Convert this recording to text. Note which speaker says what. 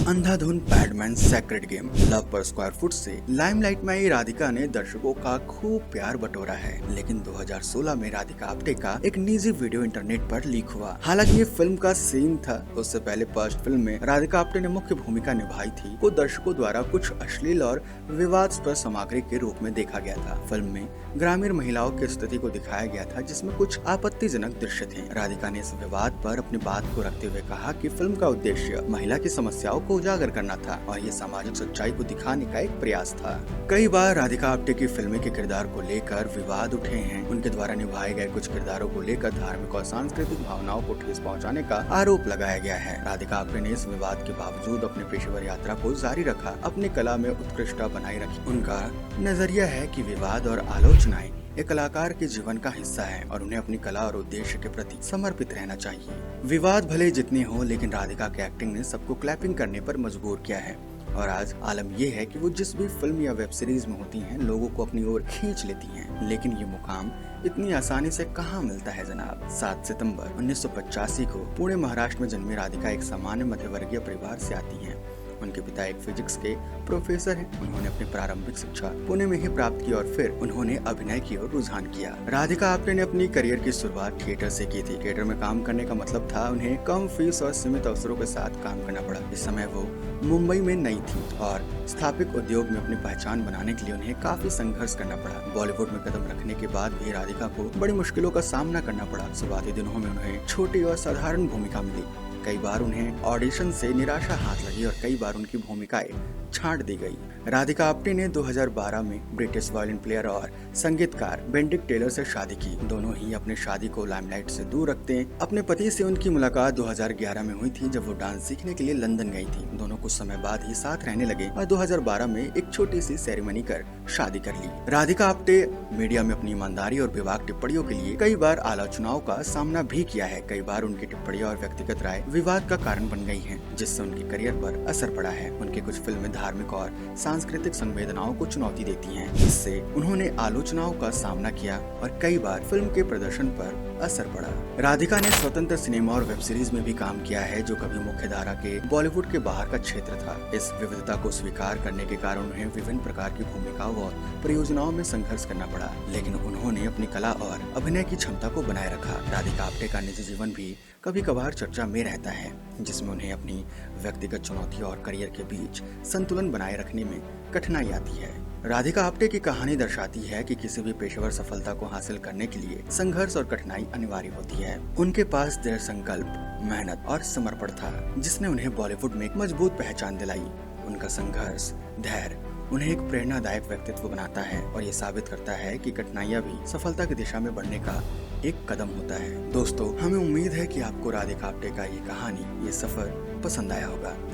Speaker 1: अंधाधुन, Padman, sacred game, love पर square foot से limelight में आई राधिका ने दर्शकों का खूब प्यार बटोरा है। लेकिन 2016 में राधिका आप्टे का एक निजी वीडियो इंटरनेट पर लीक हुआ। हालांकि ये फिल्म का सीन था। उससे पहले फर्स्ट फिल्म में राधिका आप्टे ने मुख्य भूमिका निभाई थी को दर्शकों द्वारा कुछ अश्लील और विवादास्पद सामग्री के रूप में देखा गया था। फिल्म में ग्रामीण महिलाओं की स्थिति को दिखाया गया था, जिसमें कुछ आपत्तिजनक दृश्य थे। राधिका ने इस विवाद पर अपनी बात को रखते हुए कहा कि फिल्म का उद्देश्य महिला की समस्याओं को उजागर करना था और ये सामाजिक सच्चाई को दिखाने का एक प्रयास था। कई बार राधिका आप्टे की फिल्में के किरदार को लेकर विवाद उठे हैं। उनके द्वारा निभाए गए कुछ किरदारों को लेकर धार्मिक और सांस्कृतिक भावनाओं को ठेस पहुंचाने का आरोप लगाया गया है। राधिका आप्टे ने इस विवाद के बावजूद अपने पेशेवर यात्रा को जारी रखा, अपनी कला में उत्कृष्टता बनाए रखी। उनका नजरिया है कि विवाद और आलोचनाएं एक कलाकार के जीवन का हिस्सा है और उन्हें अपनी कला और उद्देश्य के प्रति समर्पित रहना चाहिए। विवाद भले जितने हो, लेकिन राधिका की एक्टिंग ने सबको क्लैपिंग करने पर मजबूर किया है। और आज आलम ये है कि वो जिस भी फिल्म या वेब सीरीज में होती हैं, लोगों को अपनी ओर खींच लेती हैं। लेकिन ये मुकाम इतनी आसानी से कहाँ मिलता है जनाब। 7 सितंबर 1985 को पुणे महाराष्ट्र में जन्मी राधिका एक सामान्य मध्यवर्गीय परिवार से आती हैं। उनके पिता एक फिजिक्स के प्रोफेसर हैं। उन्होंने अपनी प्रारंभिक शिक्षा पुणे में ही प्राप्त की और फिर उन्होंने अभिनय की ओर रुझान किया। राधिका आप्टे ने अपनी करियर की शुरुआत थिएटर से की थी। थिएटर में काम करने का मतलब था उन्हें कम फीस और सीमित अवसरों के साथ काम करना पड़ा। इस समय वो मुंबई में नई थी और स्थापित उद्योग में अपनी पहचान बनाने के लिए उन्हें काफी संघर्ष करना पड़ा। बॉलीवुड में कदम रखने के बाद भी राधिका को बड़ी मुश्किलों का सामना करना पड़ा। शुरुआती दिनों में उन्हें छोटी और साधारण भूमिका मिली। कई बार उन्हें ऑडिशन से निराशा हाथ लगी और कई बार उनकी भूमिकाएं छांट दी गई। राधिका आप्टे ने 2012 में ब्रिटिश वायलिन प्लेयर और संगीतकार बेंडिक्ट टेलर से शादी की। दोनों ही अपने शादी को लाइमलाइट से दूर रखते हैं। अपने पति से उनकी मुलाकात 2011 में हुई थी, जब वो डांस सीखने के लिए लंदन गई थी। दोनों कुछ समय बाद ही साथ रहने लगे और 2012 में एक छोटी सी सेरेमनी कर शादी कर ली। राधिका आप्टे मीडिया में अपनी ईमानदारी और बेबाक टिप्पणियों के लिए कई बार आलोचनाओं का सामना भी किया है। कई बार उनकी टिप्पणियां और व्यक्तिगत राय विवाद का कारण बन गई हैं, जिससे उनके करियर पर असर पड़ा है। उनकी कुछ फिल्में धार्मिक और सांस्कृतिक संवेदनाओं को चुनौती देती हैं, जिससे उन्होंने आलोचनाओं का सामना किया और कई बार फिल्म के प्रदर्शन पर असर पड़ा। राधिका ने स्वतंत्र सिनेमा और वेब सीरीज में भी काम किया है, जो कभी मुख्य धारा के बॉलीवुड के बाहर का क्षेत्र था। इस विविधता को स्वीकार करने के कारण उन्हें विभिन्न प्रकार की भूमिकाओं और परियोजनाओं में संघर्ष करना पड़ा, लेकिन उन्होंने अपनी कला और अभिनय की क्षमता को बनाए रखा। राधिका आप्टे का निजी जीवन भी कभी कभार चर्चा में रहता है, जिसमें उन्हें अपनी व्यक्तिगत चुनौती और करियर के बीच संतुलन बनाए रखने में कठिनाई आती है। राधिका आप्टे की कहानी दर्शाती है कि किसी भी पेशेवर सफलता को हासिल करने के लिए संघर्ष और कठिनाई अनिवार्य होती है। उनके पास दृढ़ संकल्प, मेहनत और समर्पण था, जिसने उन्हें बॉलीवुड में एक मजबूत पहचान दिलाई। उनका संघर्ष, धैर्य उन्हें एक प्रेरणादायक व्यक्तित्व बनाता है और ये साबित करता है कि कठिनाइयां भी सफलता की दिशा में बढ़ने का एक कदम होता है। दोस्तों, हमें उम्मीद है कि आपको राधिका आप्टे का ये कहानी, ये सफर पसंद आया होगा।